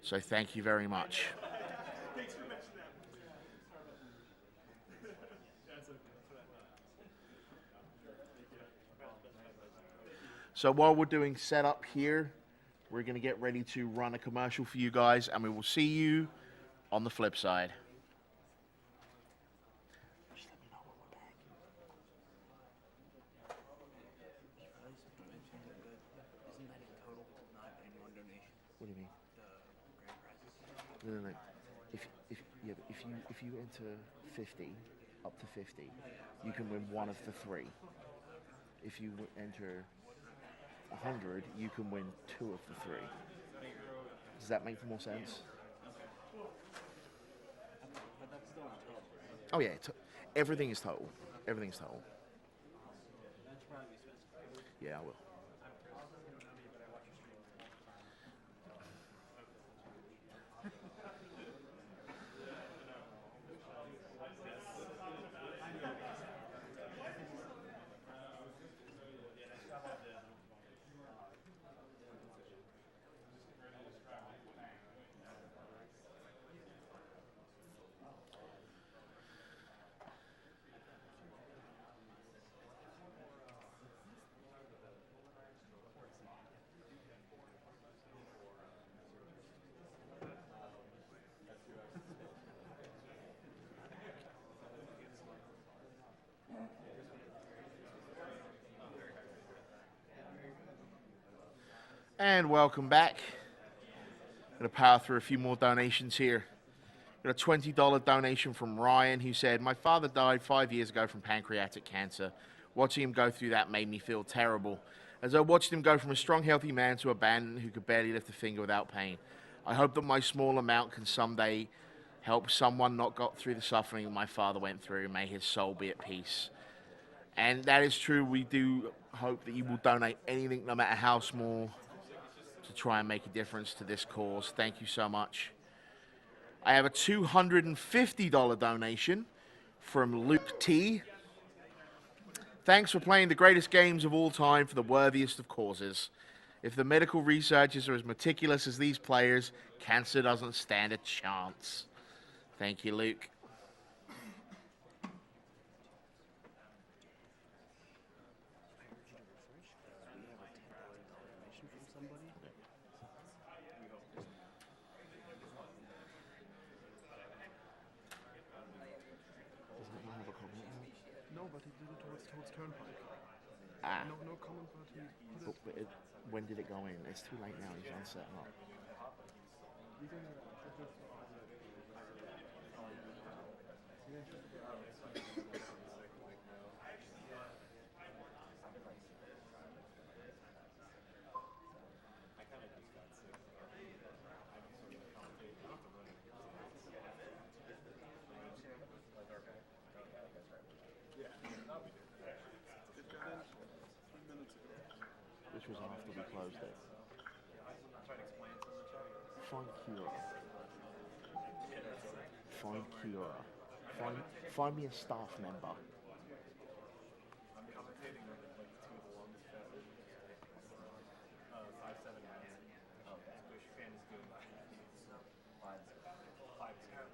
So thank you very much. So while we're doing setup here, we're going to get ready to run a commercial for you guys, and we will see you on the flip side. What do you mean? No. If you enter 50, up to 50, you can win one of the three. If you enter 100, you can win two of the three. Does that make more sense? Oh yeah, everything is total. Everything's total. Yeah, I will. And welcome back. Going to power through a few more donations here. Got a $20 donation from Ryan, who said, "My father died 5 years ago from pancreatic cancer. Watching him go through that made me feel terrible, as I watched him go from a strong, healthy man to a bandit who could barely lift a finger without pain. I hope that my small amount can someday help someone not got through the suffering my father went through. May his soul be at peace." And that is true. We do hope that you will donate anything, no matter how small, to try and make a difference to this cause. Thank you so much. I have a $250 donation from Luke T. "Thanks for playing the greatest games of all time for the worthiest of causes. If the medical researchers are as meticulous as these players, cancer doesn't stand a chance." Thank you, Luke. No, but he did it towards Turnpike. Ah. No comment, but he put But when did it go in? It's too late now. He's unsetting up. Which was after we closed it. Find Cura. Find Cura. Find me a staff member. I'm commentating on like two of the longest shows. 5, 7, 9. Which fan is doing that? 5, 10.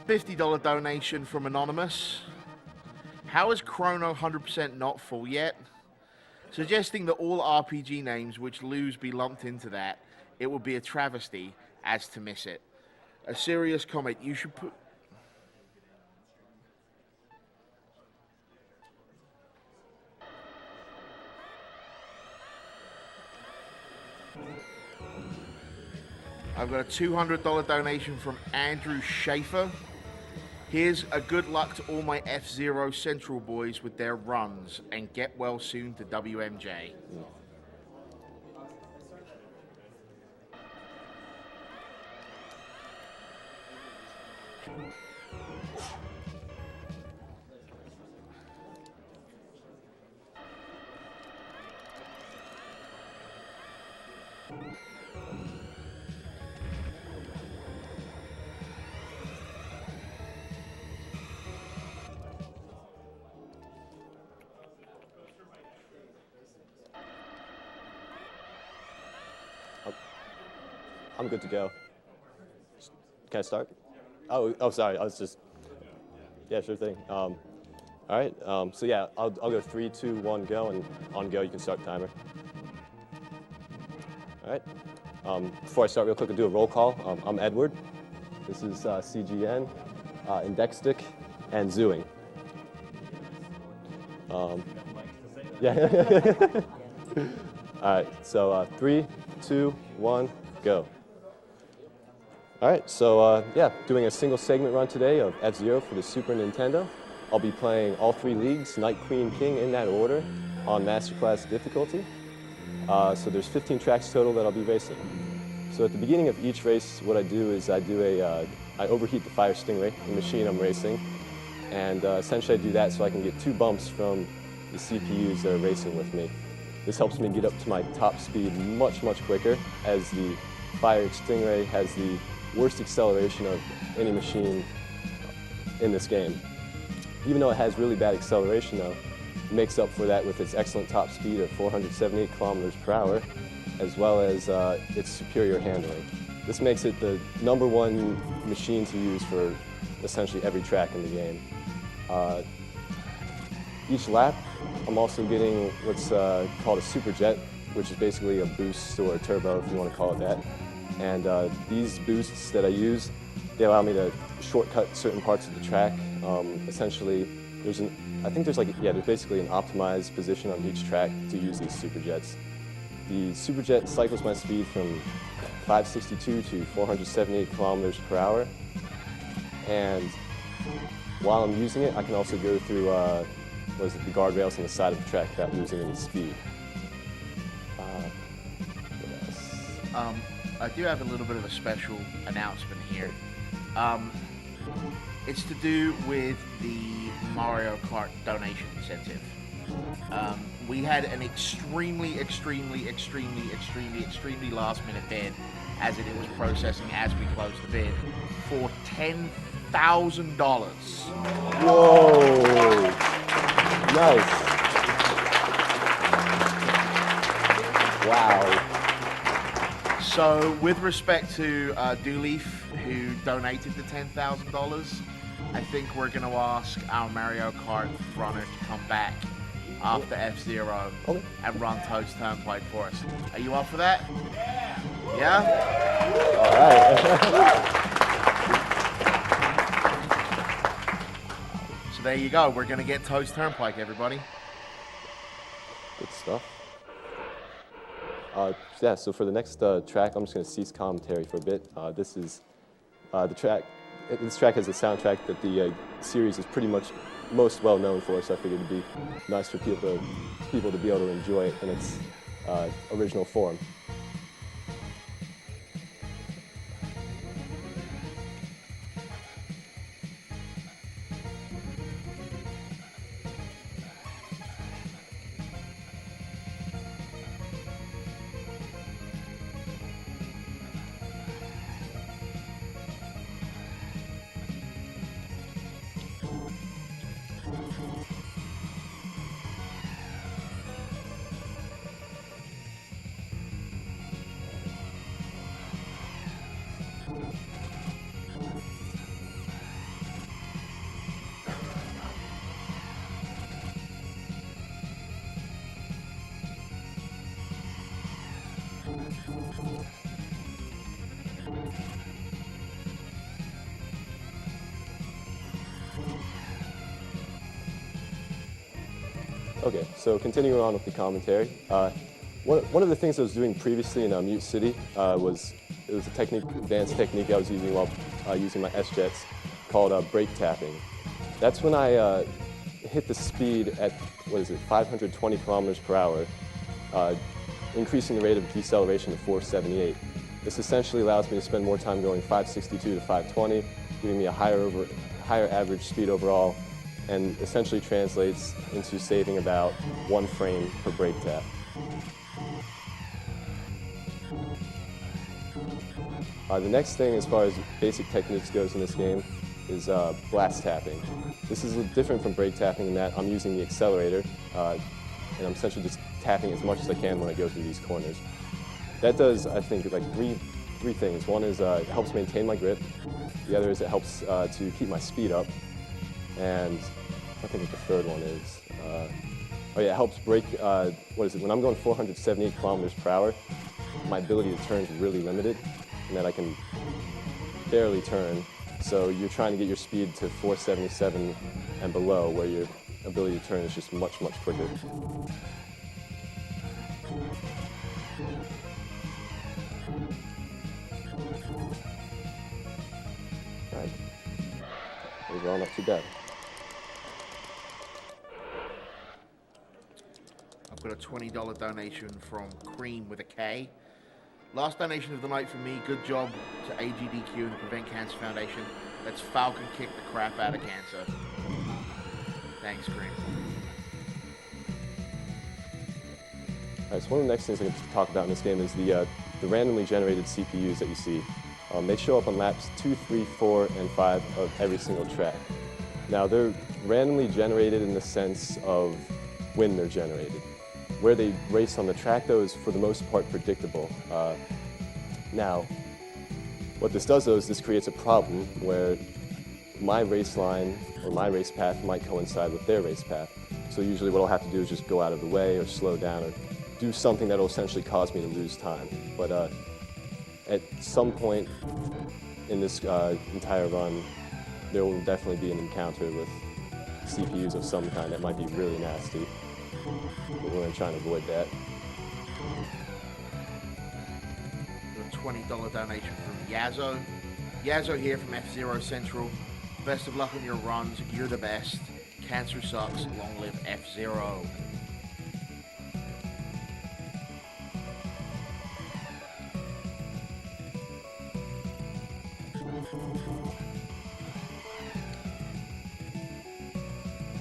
$50 donation from Anonymous. "How is Chrono 100% not full yet? Suggesting that all RPG names which lose be lumped into that, it would be a travesty as to miss it. A serious comment. You should put. I've got a $200 donation from Andrew Schaefer. Here's a good luck to all my F-Zero Central boys with their runs, and get well soon to WMJ. I'm good to go. Can I start? Oh, sorry. I was just. Yeah, sure thing. All right. So yeah, I'll go 3, 2, 1, go, and on go you can start the timer. All right. Before I start, real quick, I'll do a roll call. I'm Edward. This is CGN, Indextic, and Zooing. Yeah. All right. So 3, 2, 1, go. All right, so yeah, doing a single segment run today of F-Zero for the Super Nintendo. I'll be playing all 3 leagues, Knight, Queen, King, in that order, on Masterclass difficulty. So there's 15 tracks total that I'll be racing. So at the beginning of each race, what I do is I overheat the Fire Stingray, the machine I'm racing, and essentially I do that so I can get 2 bumps from the CPUs that are racing with me. This helps me get up to my top speed much, much quicker, as the Fire Stingray has the worst acceleration of any machine in this game. Even though it has really bad acceleration though, it makes up for that with its excellent top speed of 478 kilometers per hour, as well as its superior handling. This makes it the #1 machine to use for essentially every track in the game. Each lap, I'm also getting what's called a super jet, which is basically a boost or a turbo, if you want to call it that. And these boosts that I use, they allow me to shortcut certain parts of the track. Essentially, there's basically an optimized position on each track to use these super jets. The super jet cycles my speed from 562 to 478 kilometers per hour. And while I'm using it, I can also go through the guardrails on the side of the track without losing any speed. What else? I do have a little bit of a special announcement here. It's to do with the Mario Kart donation incentive. We had an extremely last minute bid, as it was processing as we closed the bid, for $10,000. Whoa! Nice. Wow. So, with respect to Dooley, who donated the $10,000, I think we're going to ask our Mario Kart runner to come back after F-Zero and run Toad's Turnpike for us. Are you up for that? Yeah? All right. So there you go. We're going to get Toad's Turnpike, everybody. Good stuff. Yeah, so for the next track, I'm just going to cease commentary for a bit. This is the track. This track has a soundtrack that the series is pretty much most well known for, so I figured it'd be nice for people to be able to enjoy it in its original form. Okay, so continuing on with the commentary. One of the things I was doing previously in Mute City was a advanced technique I was using while using my S-Jets called brake tapping. That's when I hit the speed at, 520 kilometers per hour, increasing the rate of deceleration to 478. This essentially allows me to spend more time going 562 to 520, giving me a higher average speed overall, and essentially translates into saving about 1 frame per brake tap. The next thing as far as basic techniques goes in this game is blast tapping. This is different from brake tapping in that I'm using the accelerator and I'm essentially just tapping as much as I can when I go through these corners. That does, I think, like three things. One is it helps maintain my grip. The other is it helps to keep my speed up. And I think what the third one is. It helps break, when I'm going 478 kilometers per hour, my ability to turn is really limited, and that I can barely turn. So you're trying to get your speed to 477 and below, where your ability to turn is just much, much quicker. All right. Overall, not too bad. I've got a $20 donation from Cream with a K. Last donation of the night from me. Good job to AGDQ and the Prevent Cancer Foundation. Let's Falcon kick the crap out of cancer. Thanks, Cream. All right, so one of the next things I can talk about in this game is the randomly generated CPUs that you see. They show up on laps 2, 3, 4, and 5 of every single track. Now, they're randomly generated in the sense of when they're generated. Where they race on the track, though, is for the most part predictable. Now, what this does, though, is this creates a problem where my race line or my race path might coincide with their race path. So usually what I'll have to do is just go out of the way or slow down or do something that will essentially cause me to lose time. But at some point in this entire run, there will definitely be an encounter with CPUs of some kind that might be really nasty. But we're going to try and avoid that. A $20 donation from Yazzo. Yazzo here from F-Zero Central. Best of luck on your runs. You're the best. Cancer sucks. Long live F-Zero.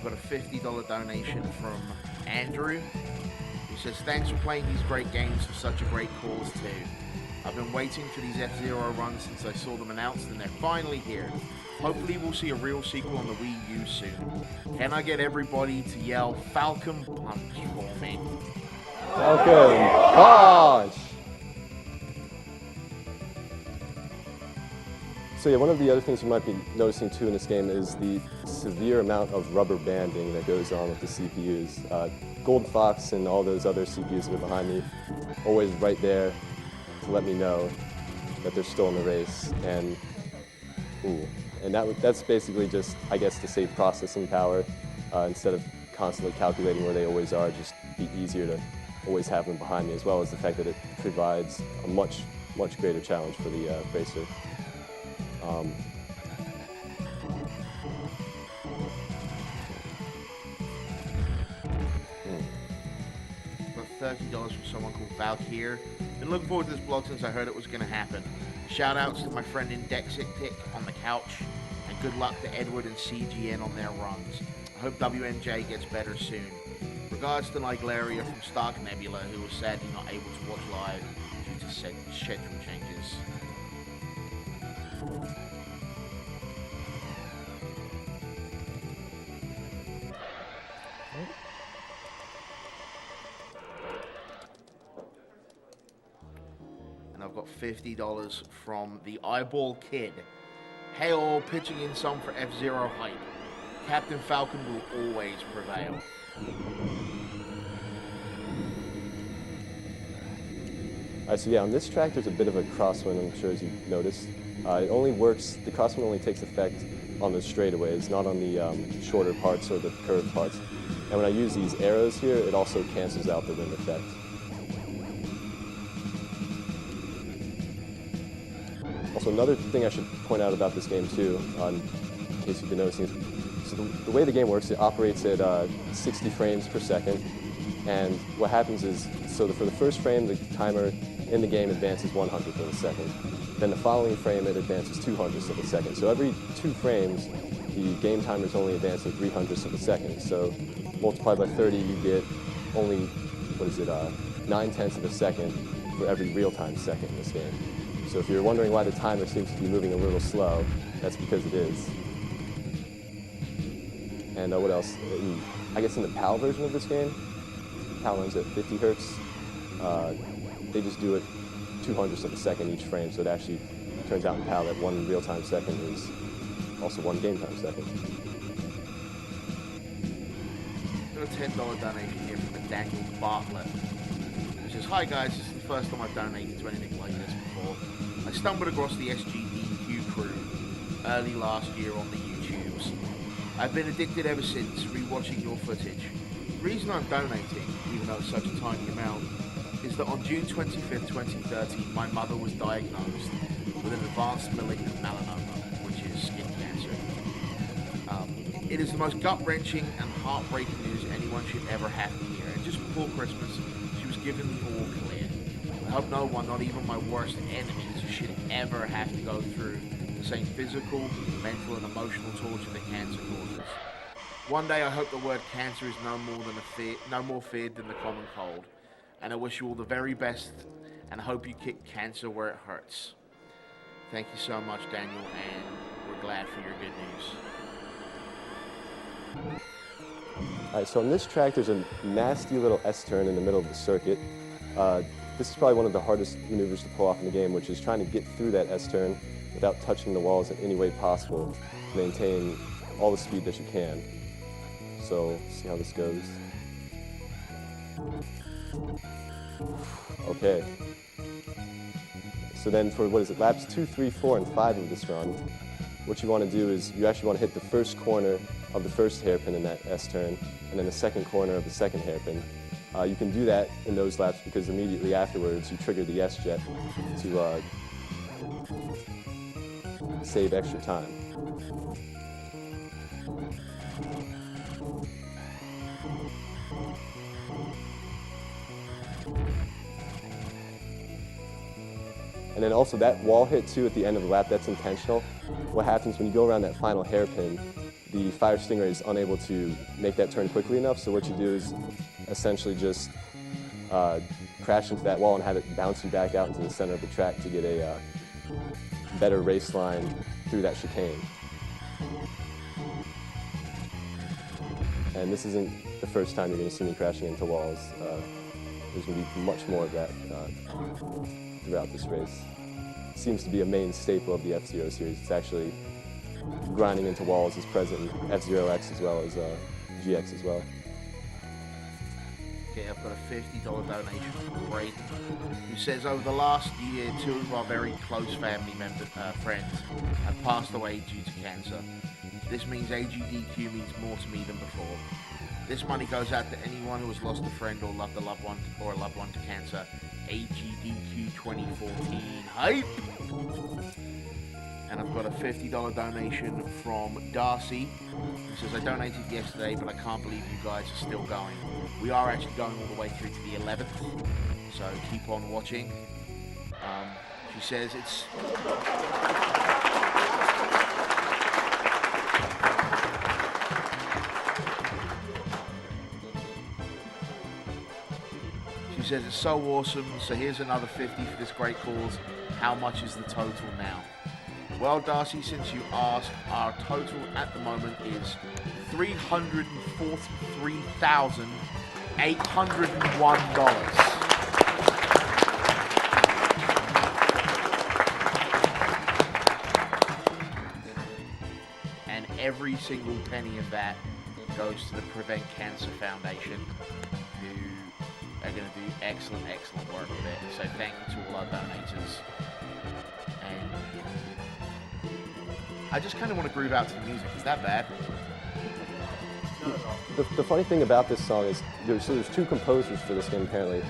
Got a $50 donation from Andrew, who says, thanks for playing these great games for such a great cause too. I've been waiting for these F-Zero runs since I saw them announced, and they're finally here. Hopefully we'll see a real sequel on the Wii U soon. Can I get everybody to yell Falcon Punch for me? Falcon Punch! So yeah, one of the other things you might be noticing too in this game is the severe amount of rubber banding that goes on with the CPUs. Gold Fox and all those other CPUs that are behind me, always right there to let me know that they're still in the race. And that's basically just, I guess, to save processing power. Instead of constantly calculating where they always are, just be easier to always have them behind me, as well as the fact that it provides a much, much greater challenge for the racer. Got $30 from someone called Valkyr. Been looking forward to this blog since I heard it was going to happen. Shout outs to my friend Indexictic on the couch, and good luck to Edward and CGN on their runs. I hope WNJ gets better soon. Regards to Niglaria from Stark Nebula, who was sadly not able to watch live due to schedule changes. And I've got $50 from the Eyeball Kid. Hey all, pitching in some for F-Zero hype. Captain Falcon will always prevail. Alright, so yeah, on this track there's a bit of a crosswind, I'm sure, as you've noticed. It only works, the crosswind only takes effect on the straightaways, not on the shorter parts or the curved parts. And when I use these arrows here, it also cancels out the rim effect. Also, another thing I should point out about this game too, in case you've been noticing, is so the way the game works, it operates at 60 frames per second. And what happens is, so for the first frame, the timer in the game advances 1/100th of a second. Then the following frame, it advances 2/100ths of a second. So every 2 frames, the game timer is only advancing 3/100ths of a second. So multiplied by 30, you get only, 9/10ths of a second for every real-time second in this game. So if you're wondering why the timer seems to be moving a little slow, that's because it is. And what else? I guess in the PAL version of this game, PAL runs at 50 hertz. They just do it 2/100ths of a second each frame, so it actually turns out in PAL that 1 real-time second is also 1 game-time second. Got a $10 donation here from Daniel Bartlett, who says, "Hi guys, this is the first time I've donated to anything like this before. I stumbled across the SGDQ crew early last year on the YouTubes. I've been addicted ever since, rewatching your footage. The reason I'm donating, even though it's such a tiny amount, is that on June 25th, 2013, my mother was diagnosed with an advanced malignant melanoma, which is skin cancer. It is the most gut-wrenching and heartbreaking news anyone should ever have to hear. And just before Christmas, she was given the all clear. I hope no one, not even my worst enemies, should ever have to go through the same physical, mental, and emotional torture that cancer causes. One day, I hope the word cancer is no more feared than the common cold. And I wish you all the very best, and I hope you kick cancer where it hurts." Thank you so much, Daniel, and we're glad for your good news. All right, so on this track, there's a nasty little S-turn in the middle of the circuit. This is probably one of the hardest maneuvers to pull off in the game, which is trying to get through that S-turn without touching the walls in any way possible to maintain all the speed that you can. So, see how this goes. Okay. So then for, laps 2, 3, 4, and 5 of this run, what you want to do is you actually want to hit the first corner of the first hairpin in that S-turn, and then the second corner of the second hairpin. You can do that in those laps because immediately afterwards you trigger the S-jet to save extra time. And then also that wall hit too at the end of the lap, that's intentional. What happens when you go around that final hairpin, the Fire Stingray is unable to make that turn quickly enough, so what you do is essentially just crash into that wall and have it bounce you back out into the center of the track to get a better race line through that chicane. And this isn't the first time you're going to see me crashing into walls. There's going to be much more of that throughout this race. It seems to be a main staple of the F-Zero series. It's actually grinding into walls is present in F-Zero6 as well as GX as well. Okay, I've got a $50 donation from Brayden, who says, "Over the last year, 2 of our very close family friends have passed away due to cancer. This means AGDQ means more to me than before. This money goes out to anyone who has lost a friend or loved a loved one to cancer. AGDQ 2014 hype." And I've got a $50 donation from Darcy, who says, "I donated yesterday, but I can't believe you guys are still going. We are actually going all the way through to the 11th, so keep on watching." She says it's... She says it's so awesome, so here's another 50 for this great cause. How much is the total now? Well, Darcy, since you asked, our total at the moment is $343,801. And every single penny of that goes to the Prevent Cancer Foundation, who are going to do excellent work with it. So thank you to all our donators. And I just kind of want to groove out to the music. Is that bad? The funny thing about this song is there's two composers for this game apparently.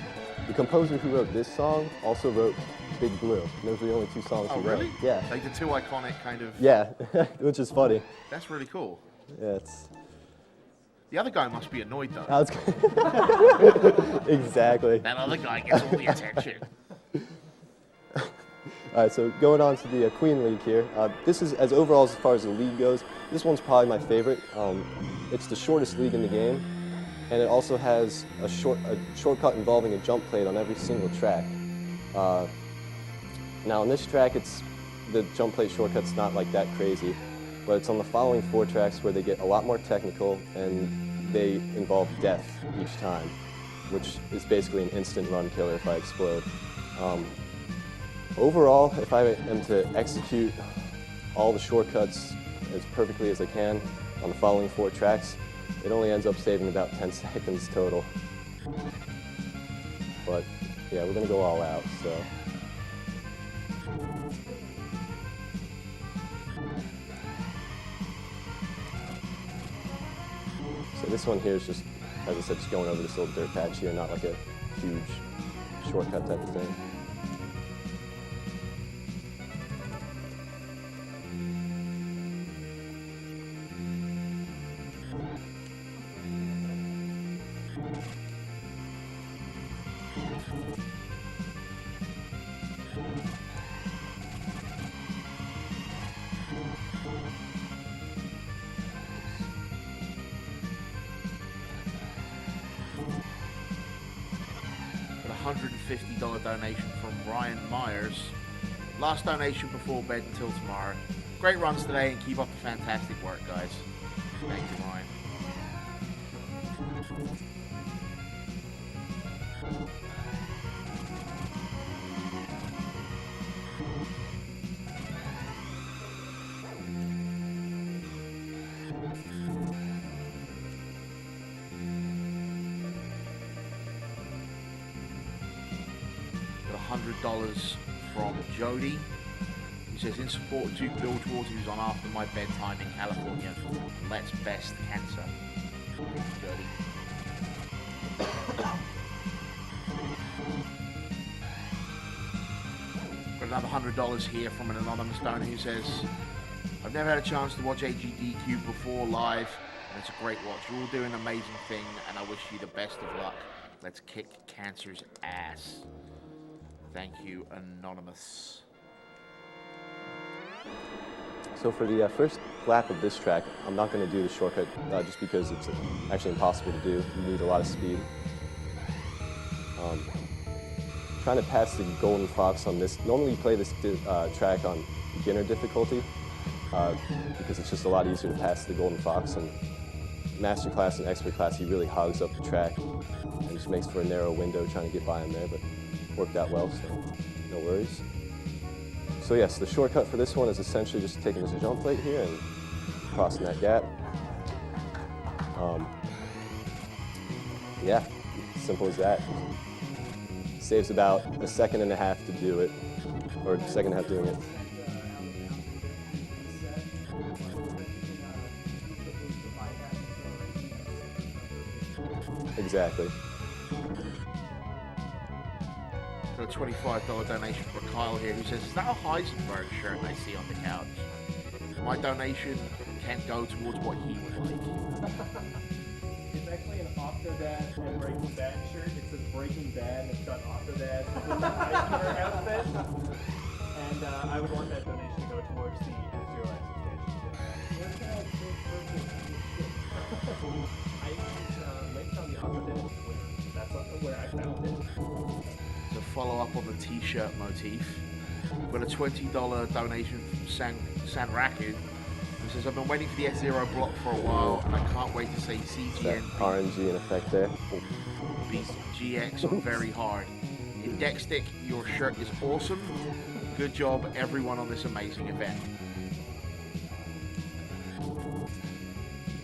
The composer who wrote this song also wrote Big Blue. And those are the only two songs Oh, he wrote. really? Yeah. Like the two iconic kind of. Yeah, which is funny. That's really cool. Yeah, it's. The other guy must be annoyed though. I was exactly. That other guy gets all the attention. All right, so going on to the Queen League here. This is, as overall as far as the league goes, this one's probably my favorite. It's the shortest league in the game, and it also has a shortcut involving a jump plate on every single track. Now on this track, the jump plate shortcut's not like that crazy, but it's on the following 4 tracks where they get a lot more technical and they involve death each time, which is basically an instant run killer if I explode. Overall, if I am to execute all the shortcuts as perfectly as I can on the following 4 tracks, it only ends up saving about 10 seconds total. But yeah, we're gonna go all out, so. So this one here is just, as I said, just going over this little dirt patch here, not like a huge shortcut type of thing. $150 donation from Ryan Myers. Last donation before bed until tomorrow. Great runs today and keep up the fantastic work, guys. Thank you, Ryan. $100 from Jody, who says, in support of Duke Bilgewater, who's on after my bedtime in California. Let's best cancer. Jody. Got another $100 here from an anonymous donor who says, I've never had a chance to watch AGDQ before live, and it's a great watch. You're all doing an amazing thing, and I wish you the best of luck. Let's kick cancer's ass. Thank you, Anonymous. So for the first lap of this track, I'm not going to do the shortcut just because it's actually impossible to do. You need a lot of speed. Trying to pass the Golden Fox on this. Normally you play this track on beginner difficulty because it's just a lot easier to pass the Golden Fox. And Master Class and Expert Class, he really hogs up the track and just makes for a narrow window trying to get by him there. But worked out well, so no worries. So yes, the shortcut for this one is essentially just taking this jump plate here and crossing that gap. Yeah, simple as that. Saves about 1.5 seconds to do it, or 1.5 seconds doing it. Exactly. Got a $25 donation from Kyle here, who says, is that a Heisenberg shirt I see on the couch? My donation can go towards what he would like. It's actually an Octodad and Breaking Bad shirt. It says Breaking Bad and it's got Octodad in the Heisenberg outfit. And I would want that donation to go towards the F-Zero expansion kit. I linked on the Octodad Twitter. That's where I found it. To follow up on the t-shirt motif, we've got a $20 donation from San Raku, who says, I've been waiting for the F-Zero block for a while and I can't wait to see That CGN RNG in effect there. beat GX very hard. In Deck Stick, your shirt is awesome. Good job everyone on this amazing event.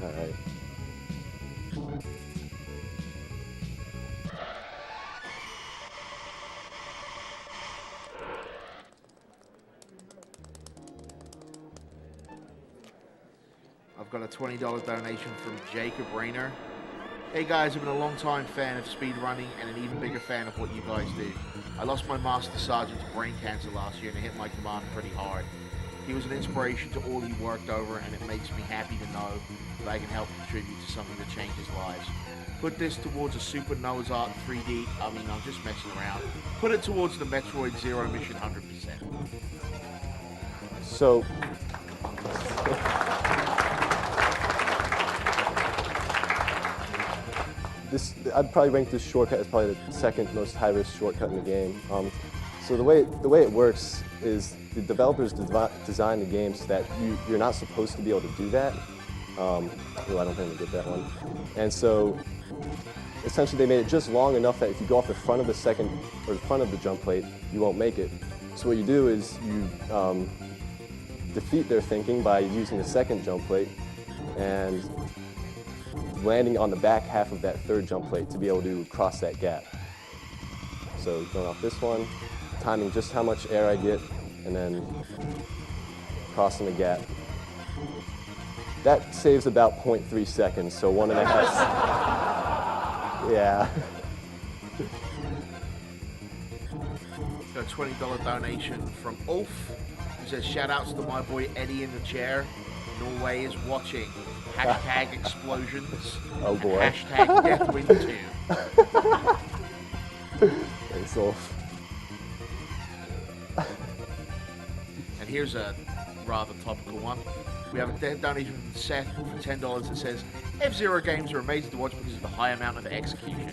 All right. I've I've got a $20 donation from Jacob Rayner. Hey guys, I've been a long-time fan of speedrunning and an even bigger fan of what you guys do. I lost my Master Sergeant to brain cancer last year and it hit my command pretty hard. He was an inspiration to all he worked over, and it makes me happy to know that I can help contribute to something that changes lives. Put this towards a Super Noah's Ark 3D, I'm just messing around. Put it towards the Metroid Zero mission 100%. So, I'd probably rank this shortcut as probably the second most high-risk shortcut in the game. So the way it works is the developers design the game so that you're not supposed to be able to do that. I don't think we get that one. And so essentially they made it just long enough that if you go off the front of the second or the front of the jump plate, you won't make it. So what you do is you defeat their thinking by using the second jump plate and landing on the back half of that third jump plate to be able to cross that gap. So going off this one, timing just how much air I get, and then crossing the gap. That saves about 0.3 seconds, so 1.5. Yeah. Got a $20 donation from Ulf, who says, shout outs to my boy Eddie in the chair. Norway is watching. Hashtag explosions. Oh boy. Hashtag Deathwind 2. Thanks, Ulf. And here's a rather topical one. We have a donation from Seth for $10 that says, F-Zero games are amazing to watch because of the high amount of execution.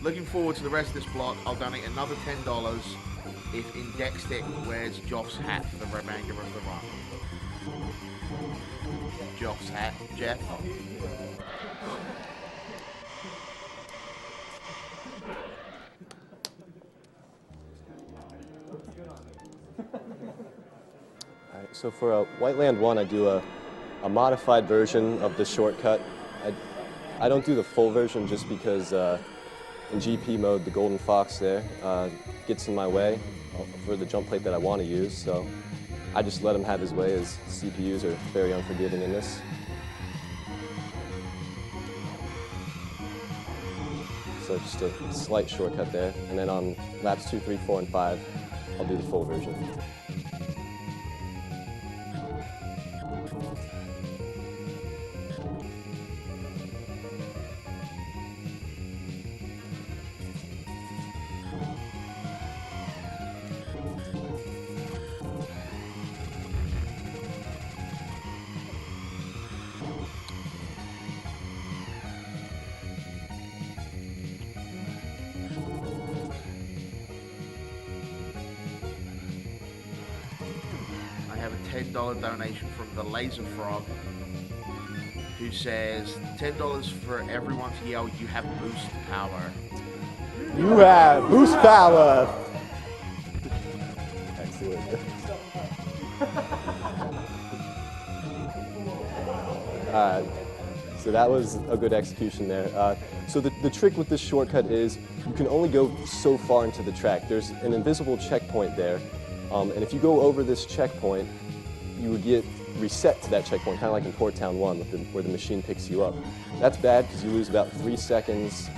Looking forward to the rest of this block. I'll donate another $10 if Indexstick wears Joff's hat for the remainder of the run. Joff's hat, Jeff. Alright, so for Whiteland 1, I do a modified version of the shortcut. I don't do the full version just because in GP mode, the golden fox there gets in my way for the jump plate that I want to use, so I just let him have his way, as CPUs are very unforgiving in this. So just a slight shortcut there, and then on laps 2, 3, 4, and 5, I'll do the full version. I have a $10 donation from the Laser Frog, who says $10 for everyone to yell, you have boost power. You have boost power! Excellent. So that was a good execution there. So the trick with this shortcut is you can only go so far into the track. There's an invisible checkpoint there. And if you go over this checkpoint, you would get reset to that checkpoint, kind of like in Port Town 1 where the machine picks you up. That's bad because you lose about 3 seconds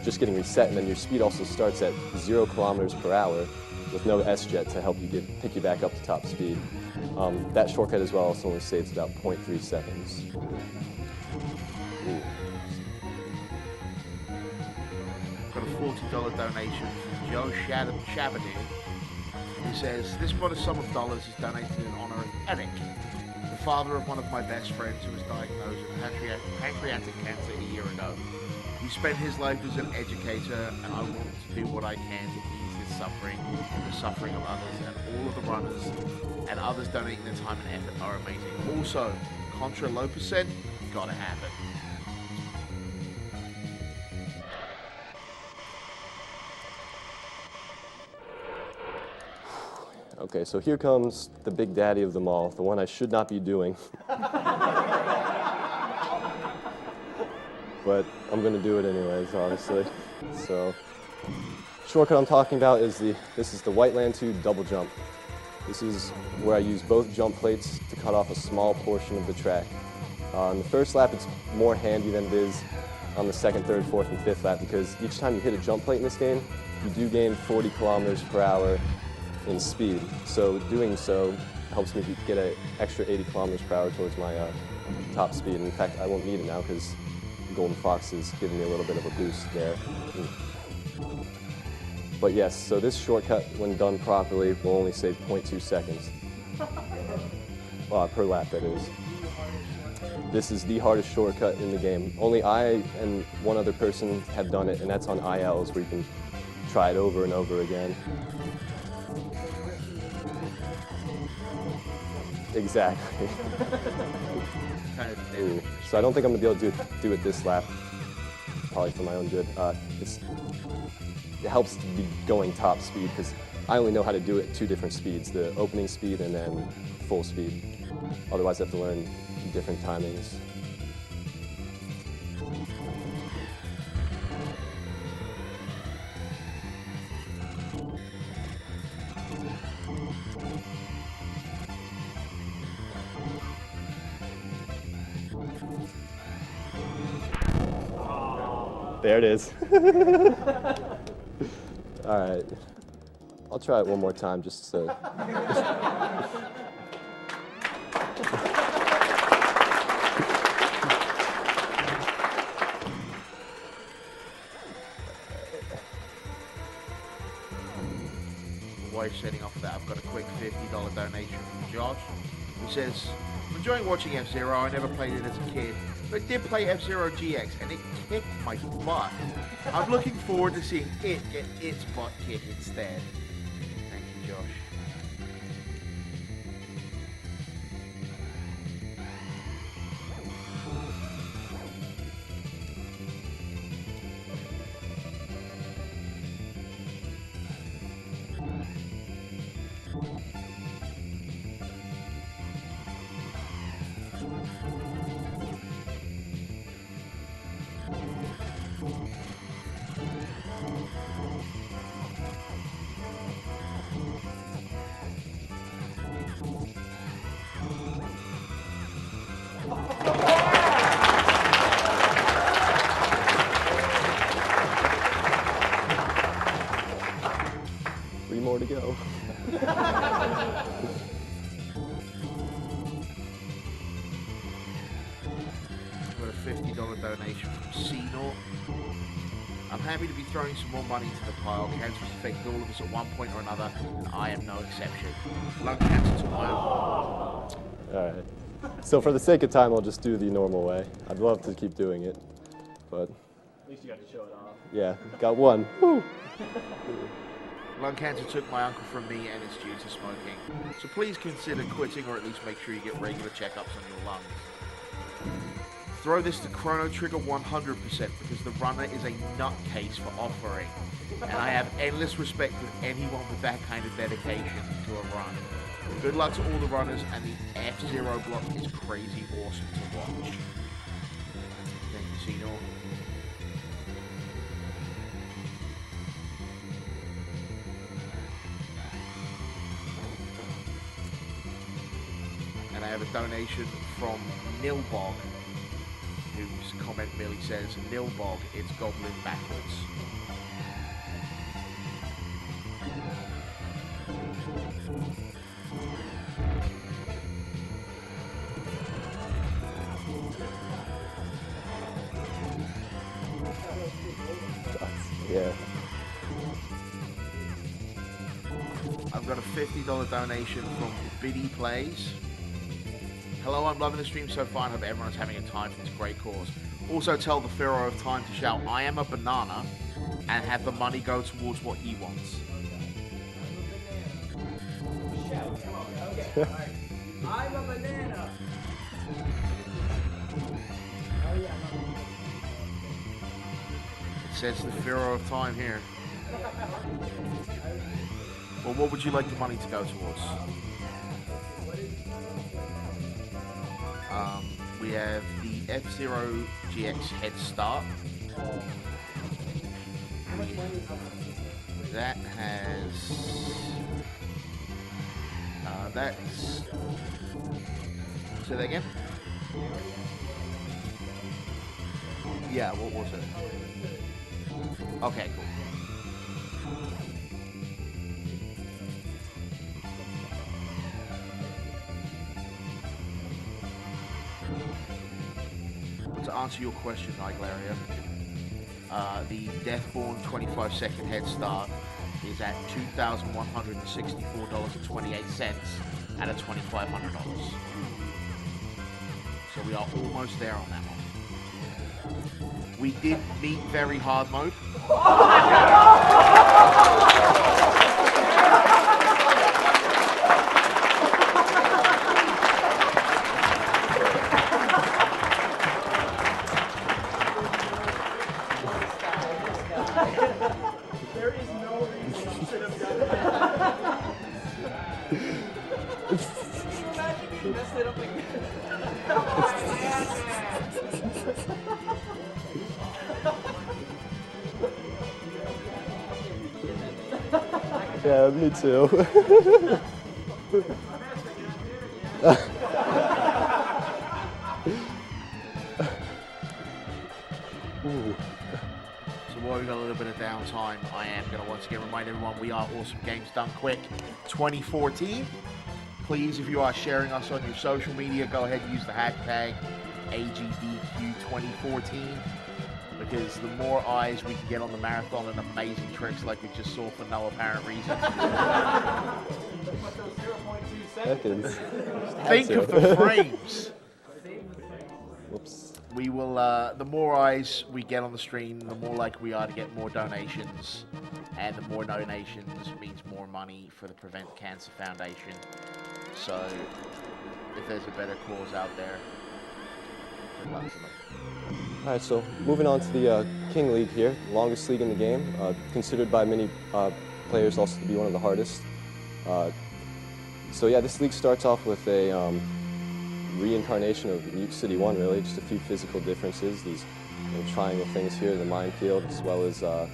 just getting reset, and then your speed also starts at 0 kilometers per hour with no S-jet to help you pick you back up to top speed. That shortcut as well also only saves about 0.3 seconds. Ooh. Got a $40 donation from Joe Shabadoo, who says, this modest sum of dollars is donated in honor of Eric, the father of one of my best friends who was diagnosed with pancreatic cancer a year ago. He spent his life as an educator, and I want to do what I can to ease his suffering and the suffering of others, and all of the runners and others donating their time and effort are amazing. Also, Contra low percent, gotta have it. Okay, so here comes the big daddy of them all, the one I should not be doing. But I'm gonna do it anyways, obviously. So, shortcut I'm talking about is this is the Whiteland 2 double jump. This is where I use both jump plates to cut off a small portion of the track. On the first lap, it's more handy than it is on the second, third, fourth, and fifth lap because each time you hit a jump plate in this game, you do gain 40 kilometers per hour in speed. So doing so helps me get an extra 80 kilometers per hour towards my top speed. In fact, I won't need it now because Golden Fox is giving me a little bit of a boost there. But yes, so this shortcut, when done properly, will only save 0.2 seconds. Per lap, that is. This is the hardest shortcut in the game. Only I and one other person have done it, and that's on ILs, where you can try it over and over again. Exactly. Ooh. So I don't think I'm gonna be able to do it this lap, probably for my own good. It helps to be going top speed because I only know how to do it at 2 different speeds, the opening speed and then full speed. Otherwise I have to learn different timings. There it is. All right. I'll try it one more time just so. While you're setting off that, I've got a quick $50 donation from Josh, who says, I'm enjoying watching F-Zero. I never played it as a kid, but I did play F-Zero GX, and it kicked my butt. I'm looking forward to seeing it get its butt kicked instead. Thank you, Josh. More to go. Got a $50 donation from C-Naught. I'm happy to be throwing some more money into the pile. Cancer has affected all of us at one point or another, and I am no exception. Lung cancer took my own. All right. So for the sake of time, I'll just do the normal way. I'd love to keep doing it, but... At least you got to show it off. Yeah, got one. Woo. Lung cancer took my uncle from me, and it's due to smoking. So please consider quitting, or at least make sure you get regular checkups on your lungs. Throw this to Chrono Trigger 100% because the runner is a nutcase for offering. And I have endless respect for anyone with that kind of dedication to a run. Good luck to all the runners, and the F-Zero block is crazy awesome to watch. Thank you, C-Naught. And I have a donation from Nilbog, whose comment merely says, Nilbog, it's goblin backwards. Yeah. I've got a $50 donation from Biddy Plays. Hello, I'm loving the stream so far and hope everyone's having a time for this great cause. Also tell the Pharaoh of Time to shout, I am a banana, and have the money go towards what he wants. I'm a banana. It says the Pharaoh of Time here. Well, what would you like the money to go towards? We have the F-Zero GX Head Start. That has... that's... Say that again? Yeah, what was it? Okay, cool. To answer your question, Niglaria, the Deathborn 25-second head start is at $2,164.28 out of $2,500. So we are almost there on that one. We did meet very hard mode. There is no reason you should have done that. Can you imagine you messed it up again? Yeah, me too. So while we've got a little bit of downtime, I am going to once again remind everyone we are Awesome Games Done Quick 2014. Please, if you are sharing us on your social media, go ahead and use the hashtag AGDQ2014, because the more eyes we can get on the marathon and amazing tricks like we just saw for no apparent reason. Seconds. Think of the frames. Whoops. We will, the more eyes we get on the stream, the more likely we are to get more donations. And the more donations means more money for the Prevent Cancer Foundation. So, if there's a better cause out there, good luck to them. All right, so moving on to the King League here, longest league in the game, considered by many players also to be one of the hardest. So yeah, this league starts off with a reincarnation of Mute City 1, really, just a few physical differences. These triangle things here, the minefield, as well as the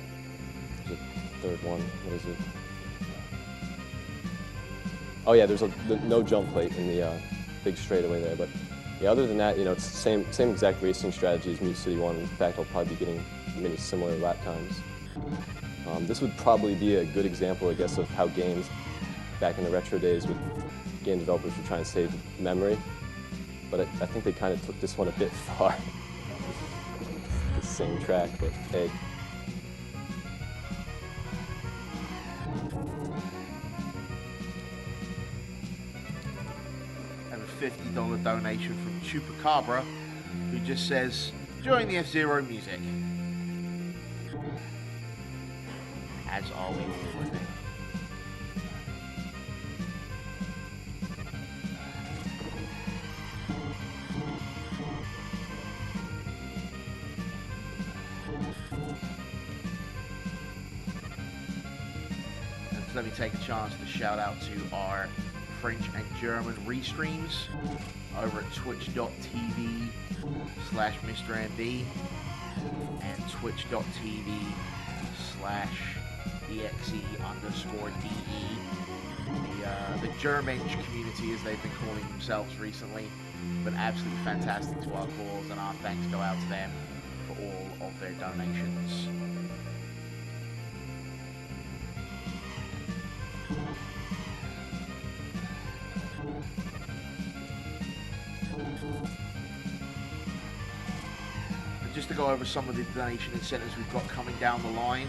third one. What is it? Oh yeah, there's the no jump plate in the big straightaway there. But yeah, other than that, you know, it's the same exact racing strategy as Mute City 1. In fact, I'll probably be getting many similar lap times. This would probably be a good example, I guess, of how games back in the retro days with game developers were trying to save memory. But I think they kind of took this one a bit far. The same track, but hey. And a $50 donation from Chupacabra, who just says, enjoying the F-Zero music. As are we all, I think. Let me take a chance to shout out to our French and German restreams over at twitch.tv/MrMD and twitch.tv/EXE_DE. The Germensch community, as they've been calling themselves recently, been absolutely fantastic to our cause, and our thanks go out to them for all of their donations. Just to go over some of the donation incentives we've got coming down the line.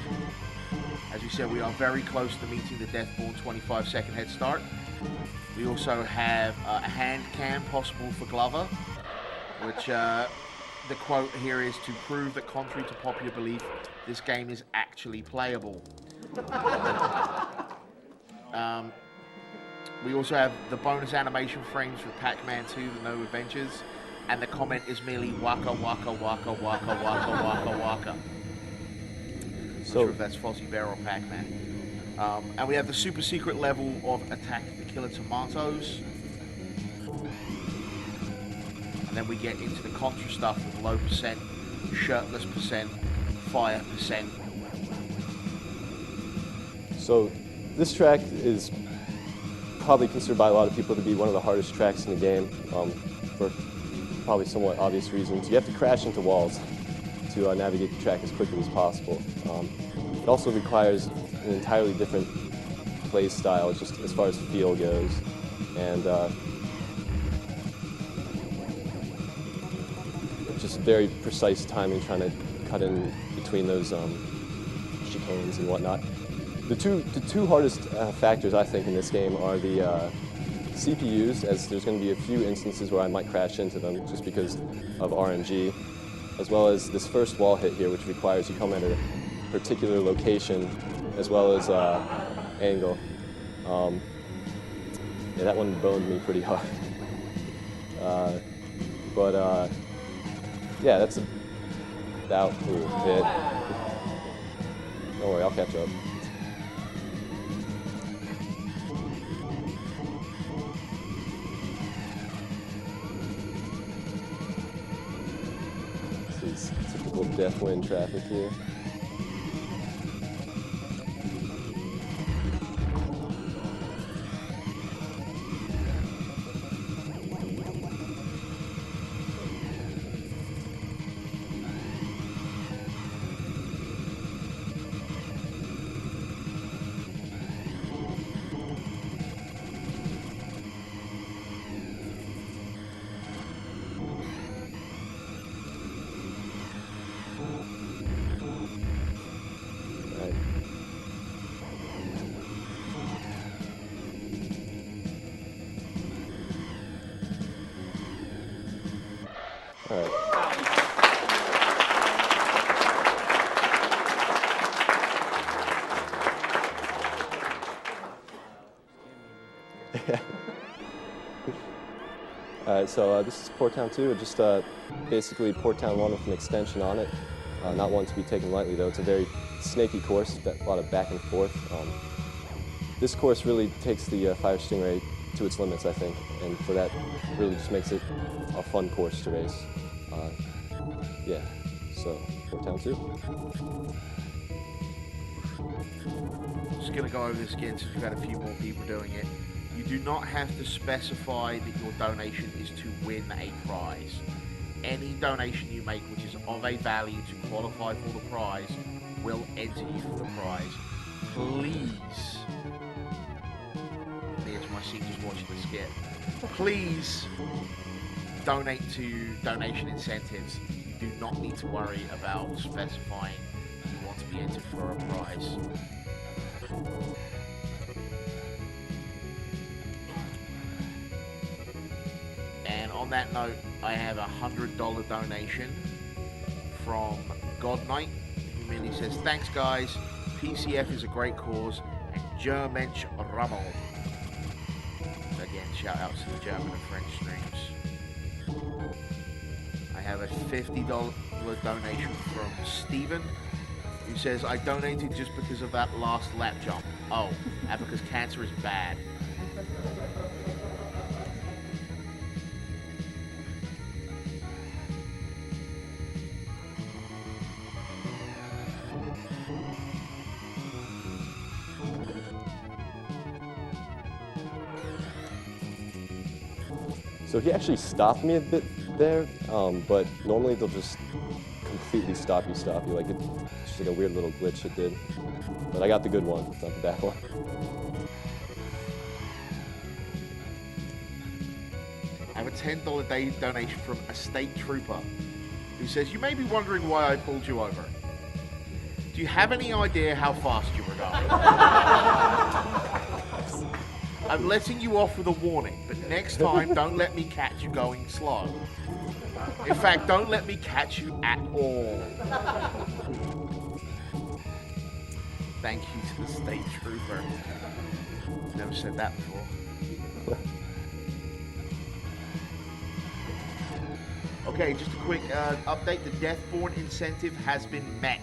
As we said, we are very close to meeting the Deathborn 25-second head start. We also have a hand cam possible for Glover, which the quote here is to prove that contrary to popular belief, this game is actually playable. We also have the bonus animation frames for Pac-Man 2, The No Adventures. And the comment is merely waka waka waka waka waka waka waka. So Not sure if that's FozzieBear or Pac-Man. And we have the super secret level of Attack the Killer Tomatoes. And then we get into the contra stuff with low percent, shirtless percent, fire percent. So this track is probably considered by a lot of people to be one of the hardest tracks in the game for probably somewhat obvious reasons. You have to crash into walls. to navigate the track as quickly as possible. It also requires an entirely different play style, just as far as feel goes, and just very precise timing, trying to cut in between those chicanes and whatnot. The two hardest factors, I think, in this game are the CPUs, as there's going to be a few instances where I might crash into them just because of RNG, as well as this first wall hit here, which requires you come at a particular location, as well as angle. Yeah, that one boned me pretty hard. Yeah, that's about it. Don't worry, I'll catch up. This is typical death wind traffic here. All right. All right, so this is Port Town 2, just basically Port Town 1 with an extension on it. Not one to be taken lightly, though. It's a very snaky course, a lot of back and forth. This course really takes the Fire Stingray to its limits, I think, and for that, really just makes it a fun course to race. Yeah, so Port Town 2. Just going to go over this again since we've had a few more people doing it. You do not have to specify that your donation is to win a prize. Any donation you make which is of a value to qualify for the prize will enter you for the prize. Please, the edge of my seat just watching the skit, please donate to donation incentives. You do not need to worry about specifying you want to be entered for a prize. And on that note, I have a $100 donation from God Knight, who merely says, "Thanks guys, PCF is a great cause, and Germensch Rammel." Again, shout outs to the German and French streams. I have a $50 donation from Stephen, who says, "I donated just because of that last lap jump." Oh, and because cancer is bad. So he actually stopped me a bit there, but normally they'll just completely stop you. Like it's just like a weird little glitch it did. But I got the good one, not the bad one. I have a $10 donation from a state trooper, who says, "You may be wondering why I pulled you over. Do you have any idea how fast you were going? I'm letting you off with a warning, but next time don't let me catch you going slow. In fact, don't let me catch you at all." Thank you to the state trooper. Never said that before. Okay, just a quick update. The Deathborn incentive has been met.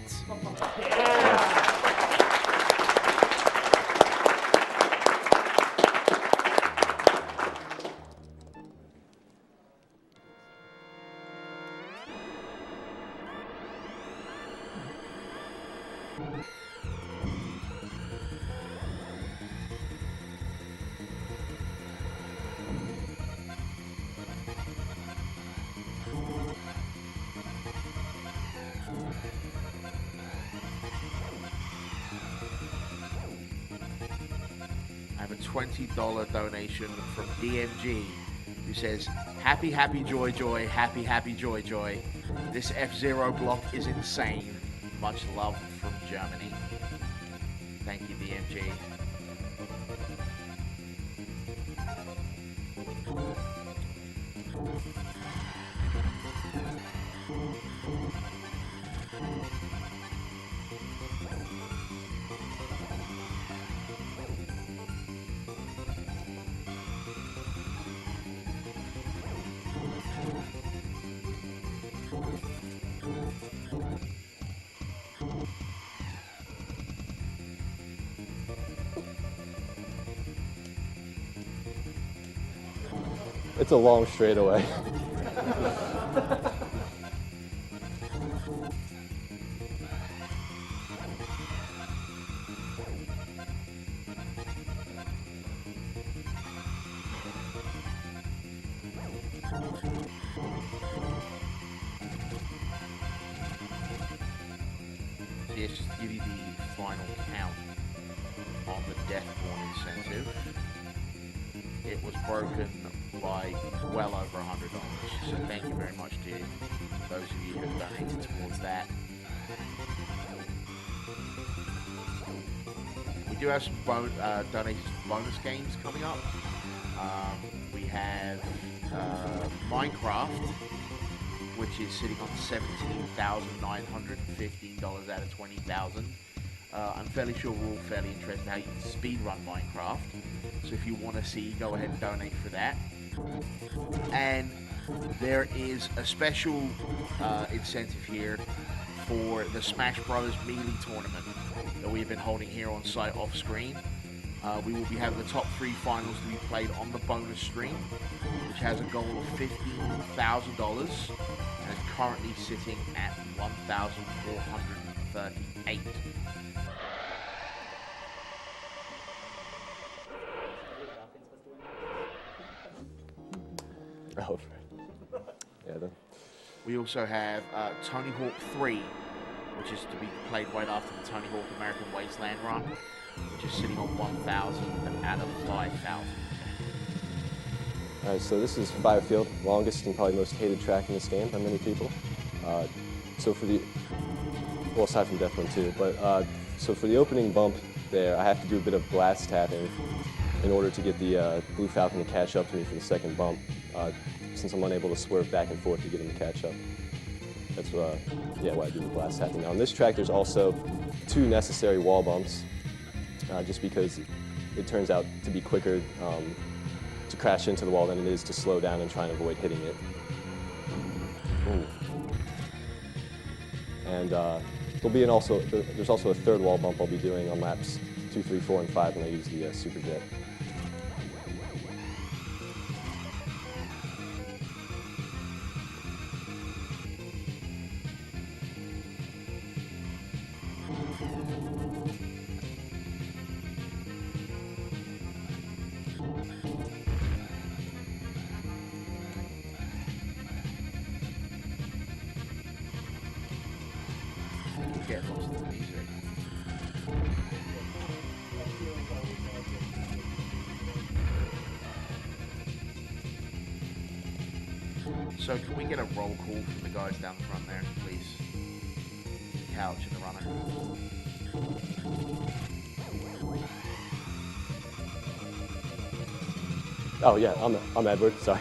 have a $20 donation from DMG, who says, happy, happy, joy, joy, happy, happy, joy, joy. This F-Zero block is insane. Much love from Germany. Thank you, DMG. It's a long straightaway. Let's just give you the final count on the death porn incentive. It was broken by well over $100. So thank you very much to those of you who have donated towards that. We do have some donations for bonus games coming up. We have Minecraft, which is sitting on $17,915 out of 20,000. I'm fairly sure we're all fairly interested in how you can speedrun Minecraft. So if you want to see, go ahead and donate for that. And there is a special incentive here for the Smash Brothers Melee tournament that we've been holding here on site off screen. We will be having the top 3 finals to be played on the bonus stream, which has a goal of $15,000 and is currently sitting at 1,438. Oh, yeah. Then. We also have Tony Hawk 3, which is to be played right after the Tony Hawk American Wasteland run, which is sitting on 1,000 out of 5,000. All right, so this is Firefield, longest and probably most hated track in this game by many people. So for the, well, aside from Death One too, but so for the opening bump there, I have to do a bit of blast tapping in order to get the Blue Falcon to catch up to me for the second bump, since I'm unable to swerve back and forth to get him to catch up. That's yeah, why I do the blast tapping. Now on this track, there's also 2 necessary wall bumps, just because it turns out to be quicker to crash into the wall than it is to slow down and try and avoid hitting it. Ooh. And there's also a 3rd wall bump I'll be doing on laps 2, 3, 4, and 5 when I use the Super Jet. Get lost in the music. So can we get a roll call from the guys down the front there, please? Couch and the runner. Oh yeah, I'm Edward. Sorry.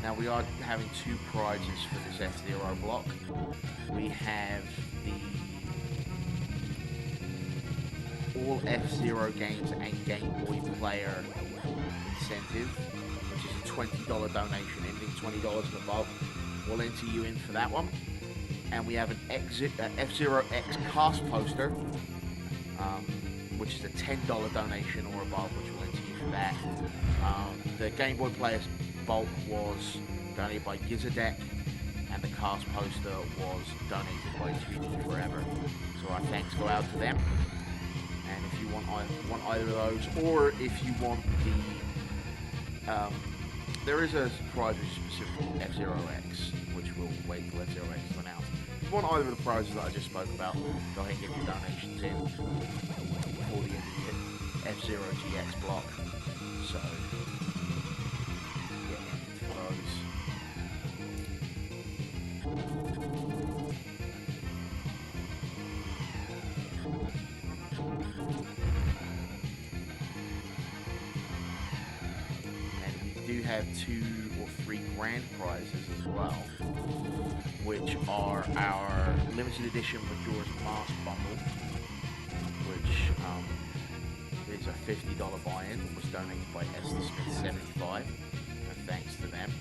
Now we are having 2 prizes for this F-Zero block. We have the All F-Zero Games and Game Boy Player incentive, which is a $20 donation. Anything $20 and above, we'll enter you in for that one. And we have an F-Zero X cast poster, which is a $10 donation or above, which will enter you for that. The Game Boy Player Bolt was donated by AGDQ, and the cast poster was donated by 2D Forever. So our thanks go out to them. And if you want either of those, or if you want the, there is a prize which is specifically F-Zero-X, which we'll wait till F-Zero-X is announced. If you want either of the prizes that I just spoke about, go ahead and get your donations in before the end of the F-Zero GX block. So, yeah, for those. Do have 2 or 3 grand prizes as well, which are our limited edition Majora's Mask bundle, which is a $50 buy-in, was donated by Esther Smith 75, and thanks to them.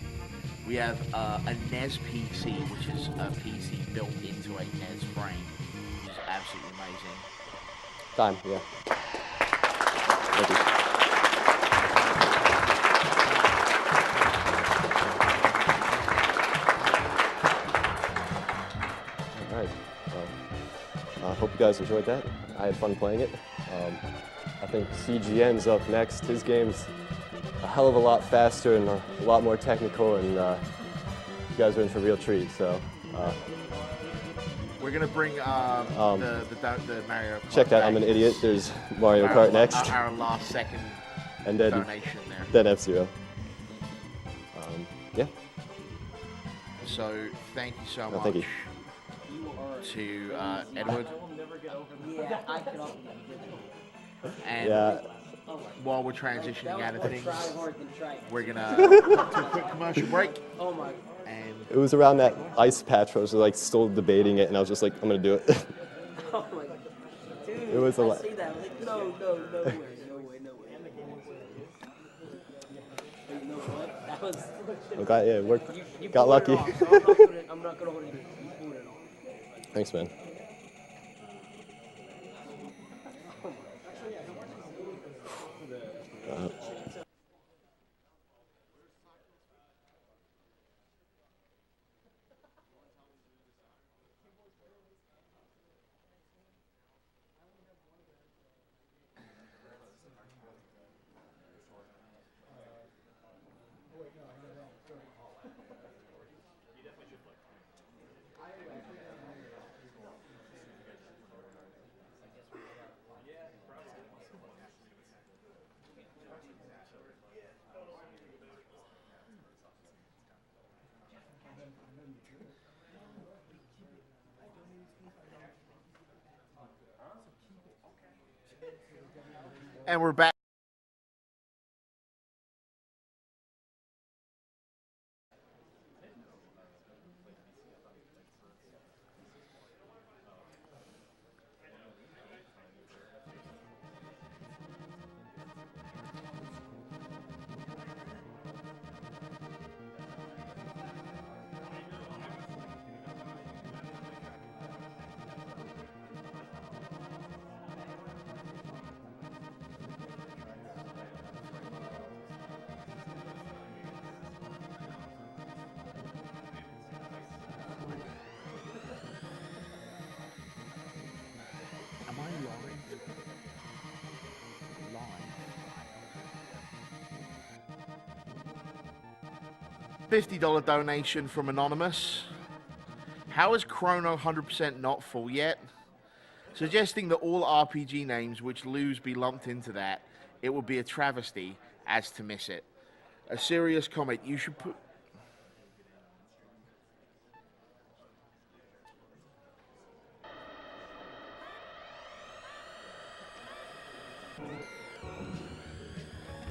We have a NES PC, which is a PC built into a NES frame, which is absolutely amazing. Time, yeah. Thank you. I hope you guys enjoyed that. I had fun playing it. I think CGN's up next. His game's a hell of a lot faster and a lot more technical, and you guys are in for a real treat. So we're gonna bring the Mario Kart. Check that. I'm an idiot. There's Mario Kart next. Our last second and then donation there. Then F-Zero. Yeah. So thank you so much. Thank you. To Edward. Yeah, I cannot. And while we're transitioning out of things, we're gonna cut to a quick commercial break. Oh my. And it was around that ice patch where I was like still debating it, and I was just like, I'm gonna do it. Oh my. Dude, it was a lot. I see that. I was like, no way. You know what? That was. Okay, yeah, it worked. You got lucky. I'm not gonna hold it. You pulled it off. Thanks, man. And we're back. $50 donation from Anonymous. How is Chrono 100% not full yet? Suggesting that all RPG names which lose be lumped into that, it would be a travesty as to miss it. A serious comment. You should put...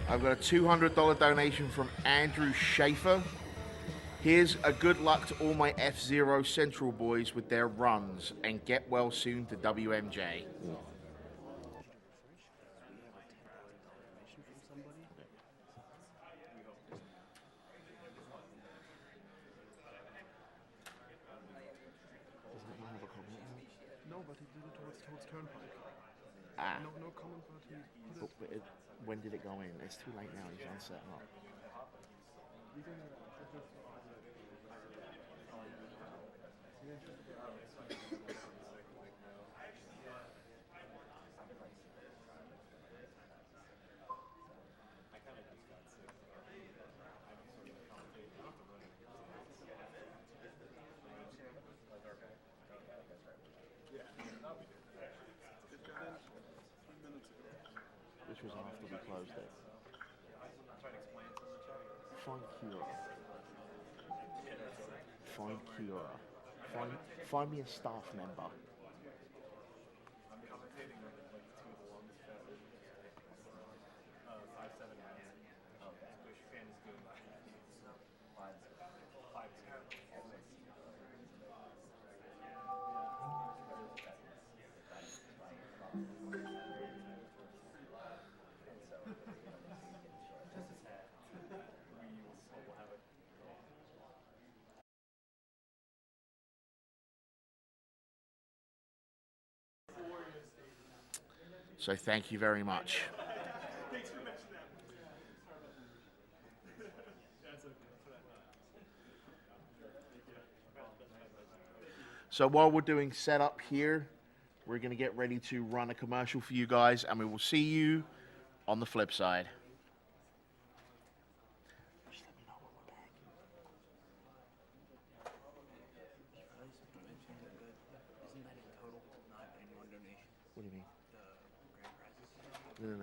I've got a $200 donation from Andrew Schaefer. Here's a good luck to all my F-Zero Central boys with their runs, and get well soon to WMJ. No, but he did it towards Turnpike. Ah. No comment, but he put it. When did it go in? It's too late now. He's unsetting up. Which was after we closed it. Find Cura. Find Cura. Find me a staff member. So thank you very much. So while we're doing setup here, we're going to get ready to run a commercial for you guys, and we will see you on the flip side. Just let me know when we're back. Isn't that in total, not in one donation? What do you mean? The grand prizes? No.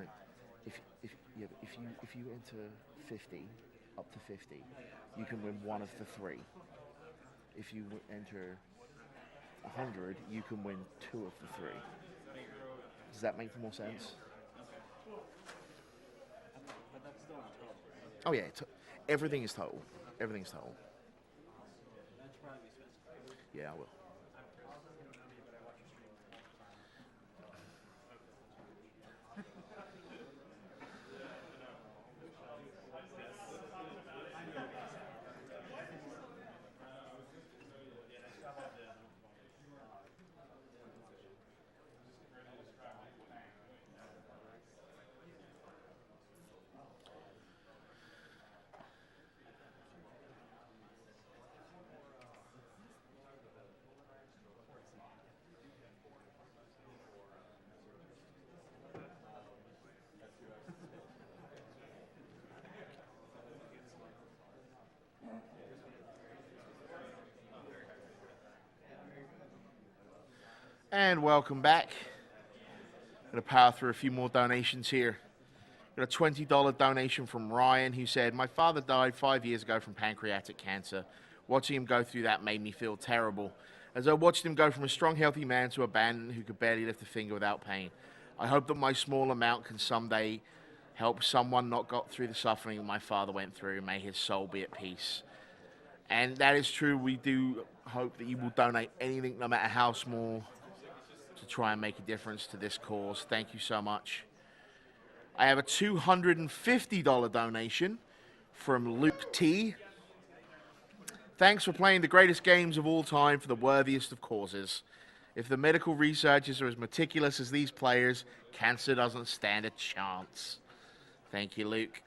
If you enter 50, up to 50, you can win one of the three. If you enter 100, you can win two of the three. Does that make more sense? But that's still in total, right? Oh yeah, everything is total. Everything's total. That should probably be specified. Yeah, I will. And welcome back. Going to power through a few more donations here. Got a $20 donation from Ryan, who said, my father died 5 years ago from pancreatic cancer. Watching him go through that made me feel terrible, as I watched him go from a strong, healthy man to a bandit who could barely lift a finger without pain. I hope that my small amount can someday help someone not got through the suffering my father went through. May his soul be at peace. And that is true. We do hope that you will donate anything, no matter how small, to try and make a difference to this cause. Thank you so much. I have a $250 donation from Luke T. Thanks for playing the greatest games of all time for the worthiest of causes. If the medical researchers are as meticulous as these players, cancer doesn't stand a chance. Thank you, Luke.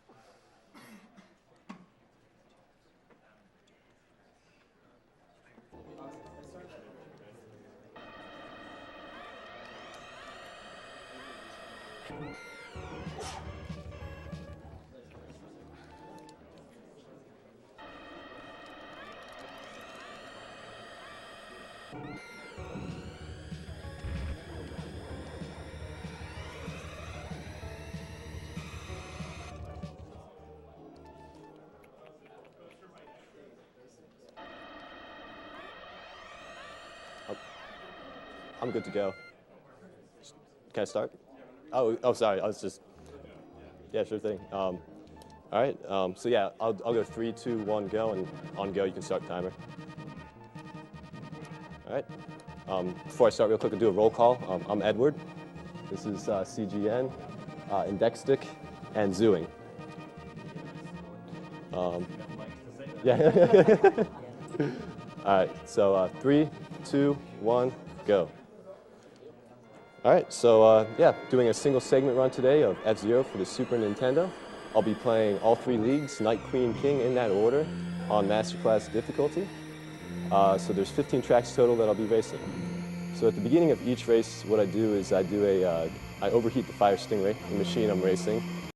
I'm good to go. Can I start? Oh, sorry. I was just. Yeah, sure thing. All right. So yeah, I'll go 3, 2, 1, go, and on go you can start the timer. All right. Before I start, real quick, I'll do a roll call. I'm Edward. This is CGN, Indextic, and Zooing. Yeah. All right. So 3, 2, 1, go. All right, so yeah, doing a single segment run today of F-Zero for the Super Nintendo. I'll be playing all 3 leagues, Knight, Queen, King in that order on Masterclass difficulty. So there's 15 tracks total that I'll be racing. So at the beginning of each race, what I do is I overheat the fire Stingray, the machine I'm racing.